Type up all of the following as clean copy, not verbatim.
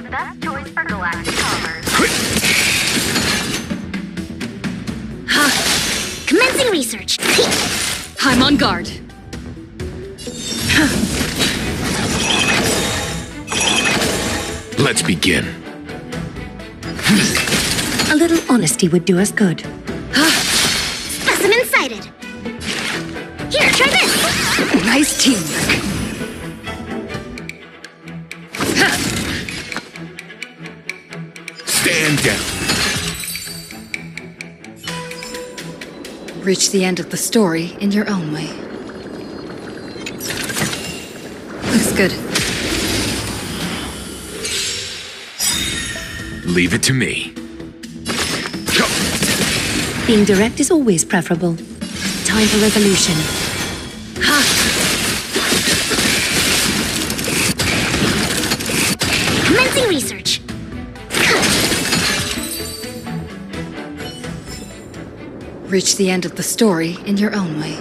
the best choice for galactic commerce. Commencing research. I'm on guard. Let's begin. A little honesty would do us good. Specimen sighted. Here, try this. Nice teamwork. Stand down. Reach the end of the story in your own way. Looks good. Leave it to me. Go. Being direct is always preferable. Time for resolution. Commencing research. Reach the end of the story in your own way.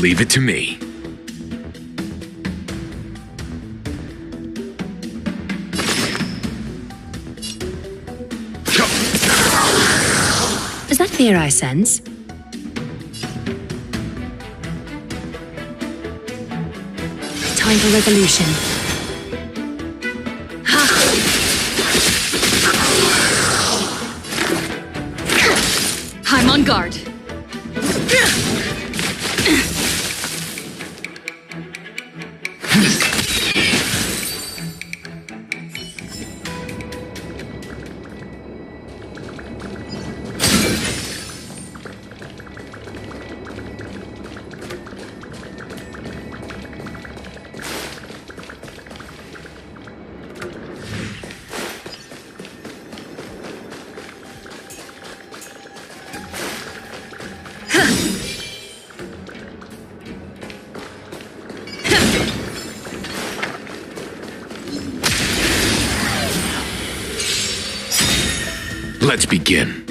Leave it to me. Is that fear I sense? Time for resolution. I'm on guard. Let's begin.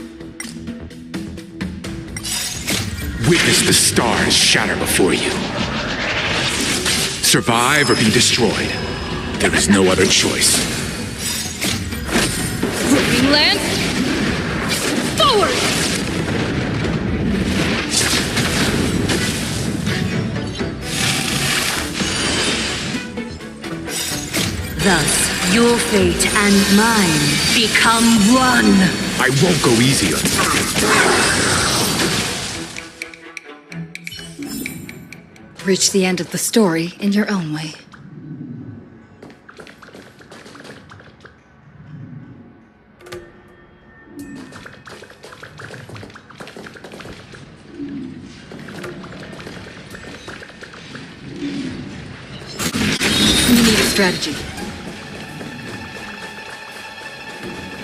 Witness the stars shatter before you. Survive or be destroyed. There is no other choice. Rolling lance. Forward! Thus, your fate and mine become one. I won't go easy on you. Reach the end of the story in your own way. You need a strategy.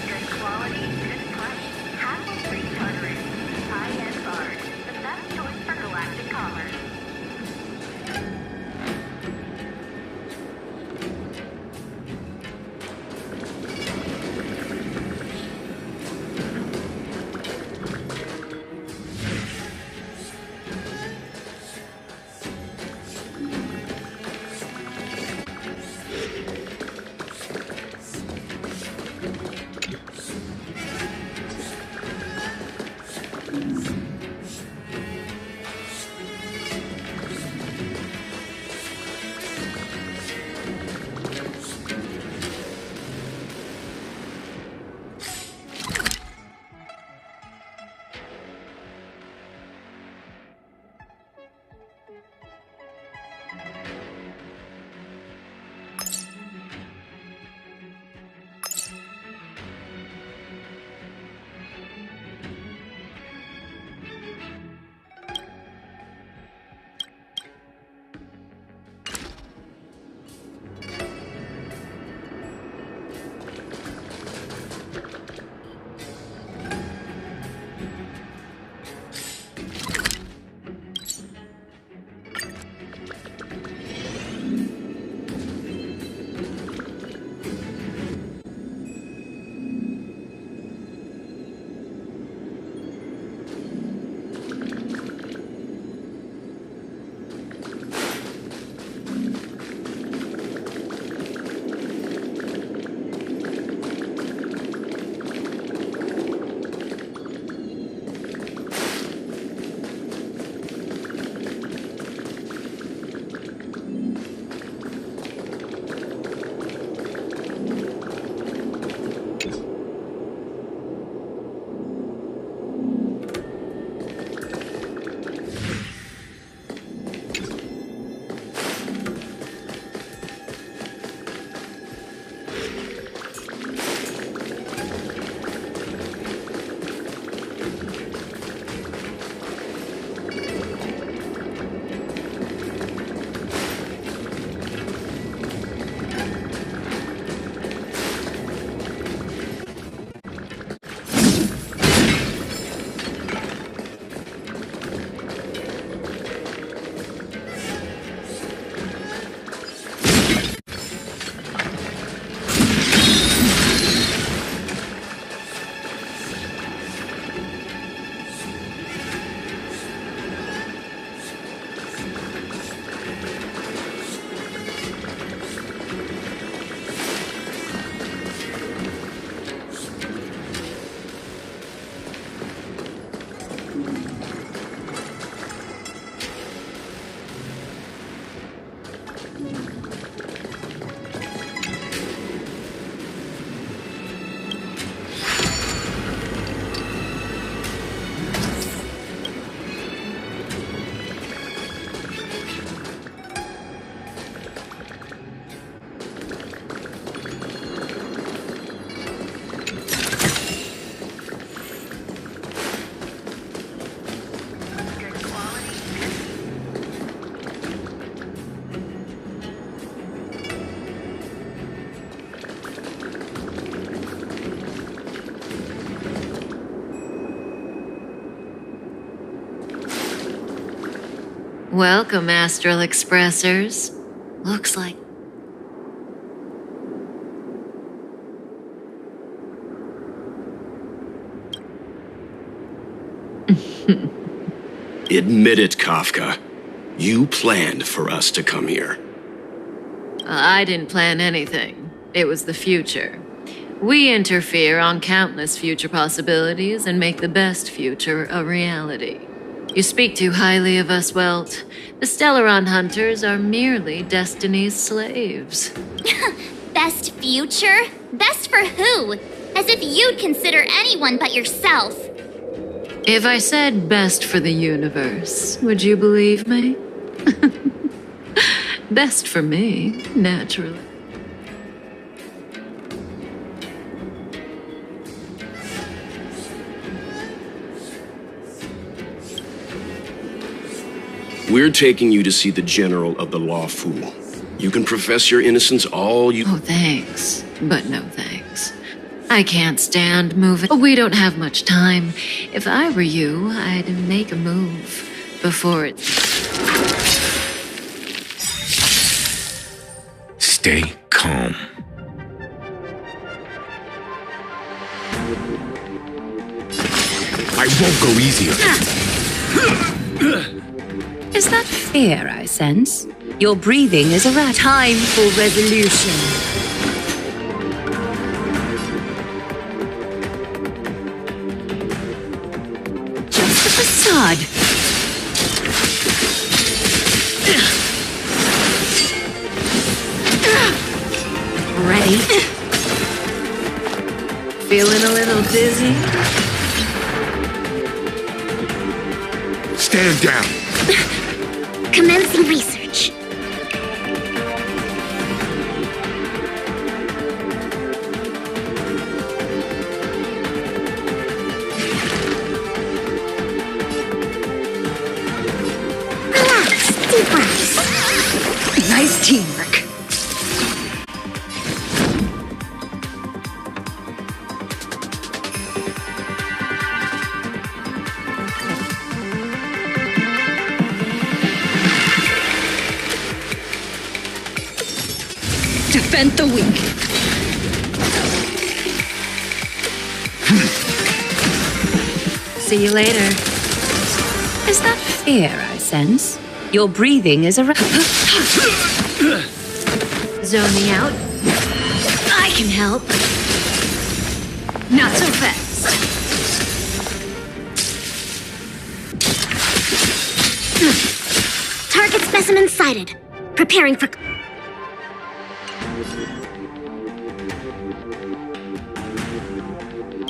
Good quality, good price. Hassle-free chartering. High-end bars. The best choice for galactic commerce. Welcome, Astral Expressers. Looks like... Admit it, Kafka. You planned for us to come here. I didn't plan anything. It was the future. We interfere on countless future possibilities and make the best future a reality. You speak too highly of us, Welt. The Stellaron Hunters are merely Destiny's slaves. Best future? Best for who? As if you'd consider anyone but yourself. If I said best for the universe, would you believe me? Best for me, naturally. We're taking you to see the General of the Luofu. You can profess your innocence all you... Oh, thanks. But no thanks. I can't stand moving. We don't have much time. If I were you, I'd make a move before it... Stay calm. I won't go easy on you. Is that fear I sense? Your breathing is a rat. Time for resolution. Just a facade. Ready? Feeling a little dizzy? Stand down. Commencing research. Relax, deep breaths. Nice teamwork. Defend the weak. See you later. Is that fear I sense? Your breathing is a rat. Zoning out? I can help. Not so fast. Target specimen sighted. Preparing for...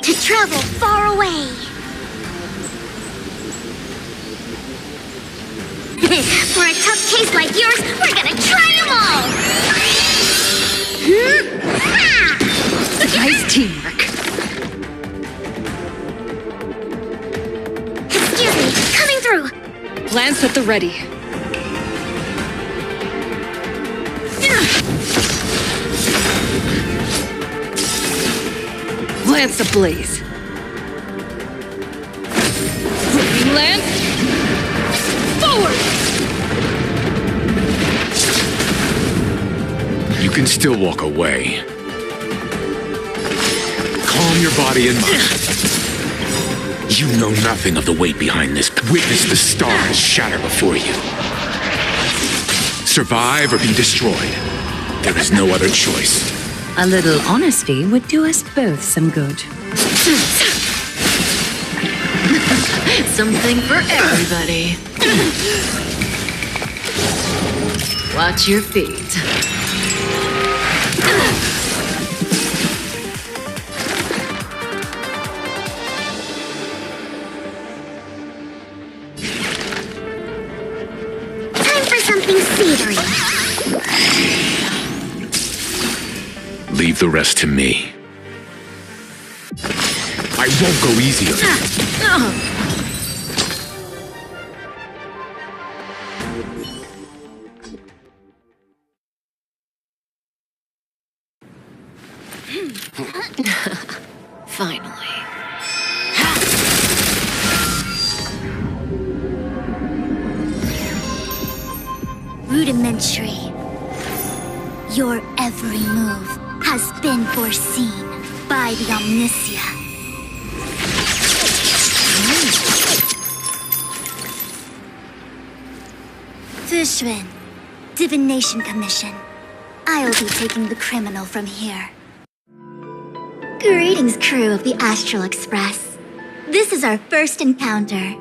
To travel far away. For a tough case like yours, we're gonna try them all! Nice teamwork. Excuse me, coming through. Lance at the ready. Lance ablaze. Moving Lance. Forward! You can still walk away. Calm your body and mind. You know nothing of the weight behind this. Witness the stars shatter before you. Survive or be destroyed. There is no other choice. A little honesty would do us both some good. Something for everybody. Watch your feet. Time for something savory. Leave the rest to me. I won't go easy on you. Finally. rudimentary. Your every move has been foreseen by the Omniscia. Fu Xuan, Divination Commission. I'll be taking the criminal from here. Greetings, crew of the Astral Express. This is our first encounter.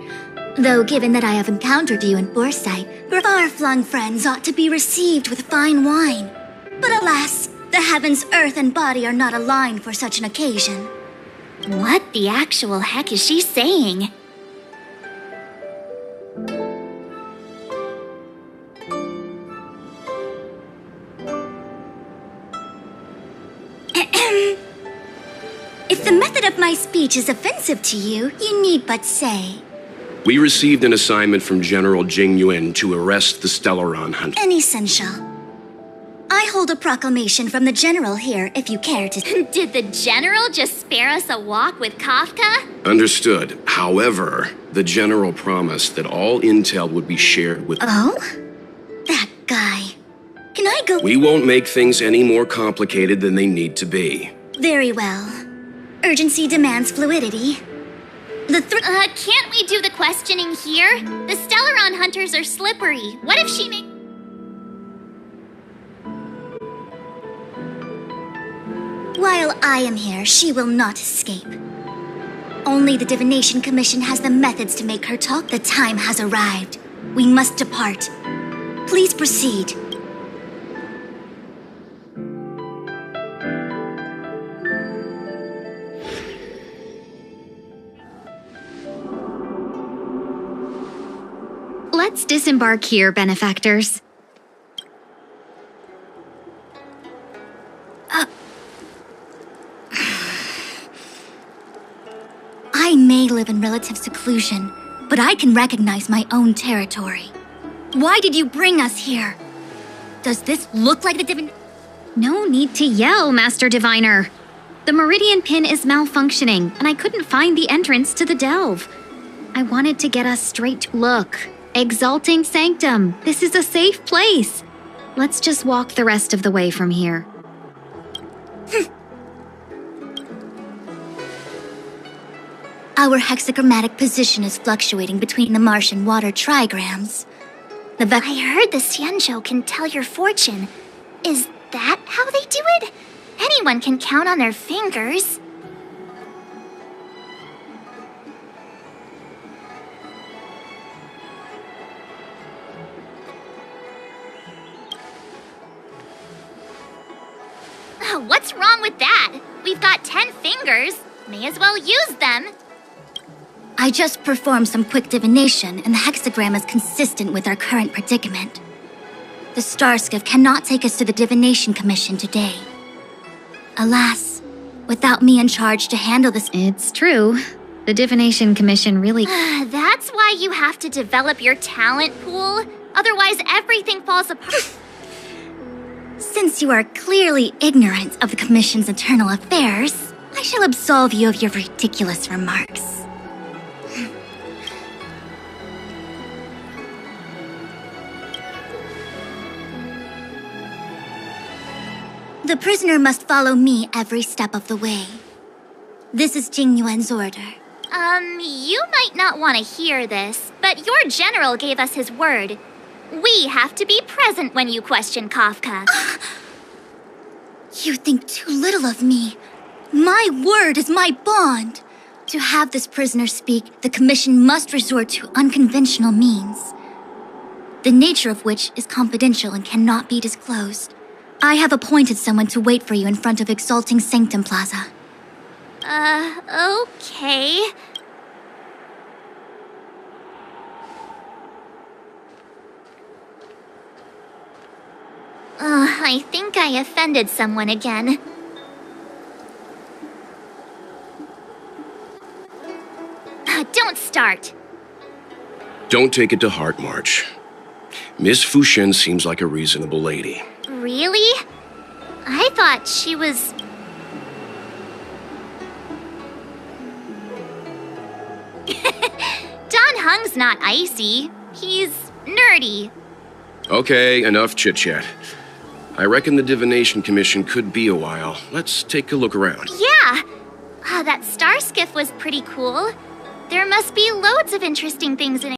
Though given that I have encountered you in Foresight, your far-flung friends ought to be received with fine wine. But alas, the heavens, earth, and body are not aligned for such an occasion. What the actual heck is she saying? If the method of my speech is offensive to you, you need but say. We received an assignment from General Tingyun to arrest the Stellaron Hunter. Inessential. I hold a proclamation from the General here if you care to. Did the General just spare us a walk with Kafka? Understood. However, the General promised that all intel would be shared with... Oh? That guy. Can I go? We won't make things any more complicated than they need to be. Very well. Urgency demands fluidity. Can't we do the questioning here? The Stellaron Hunters are slippery. What if she makes... While I am here, she will not escape. Only the Divination Commission has the methods to make her talk. The time has arrived. We must depart. Please proceed. Let's disembark here, benefactors. I may live in relative seclusion, but I can recognize my own territory. Why did you bring us here? Does this look like the No need to yell, Master Diviner. The Meridian Pin is malfunctioning, and I couldn't find the entrance to the delve. I wanted to get us straight to... Look, Exalting Sanctum, this is a safe place. Let's just walk the rest of the way from here. Our hexagrammatic position is fluctuating between the Martian water trigrams. I heard the Xianzhou can tell your fortune. Is that how they do it? Anyone can count on their fingers. What's wrong with that? We've got 10 fingers. May as well use them. I just performed some quick divination, and the hexagram is consistent with our current predicament. The Starskiff cannot take us to the Divination Commission today. Alas, without me in charge to handle this... It's true. The Divination Commission really... That's why you have to develop your talent pool. Otherwise, everything falls apart. Since you are clearly ignorant of the Commission's internal affairs, I shall absolve you of your ridiculous remarks. The prisoner must follow me every step of the way. This is Tingyuan's order. You might not want to hear this, but your general gave us his word. We have to be present when you question Kafka. You think too little of me. My word is my bond. To have this prisoner speak, the Commission must resort to unconventional means, the nature of which is confidential and cannot be disclosed. I have appointed someone to wait for you in front of Exalting Sanctum Plaza. Okay. I think I offended someone again. Don't start. Don't take it to heart, March. Miss Fu Xuan seems like a reasonable lady. Really? I thought she was... Don Hung's not icy. He's nerdy. Okay, enough chit-chat. I reckon the Divination Commission could be a while. Let's take a look around. Yeah! That star skiff was pretty cool. There must be loads of interesting things in it.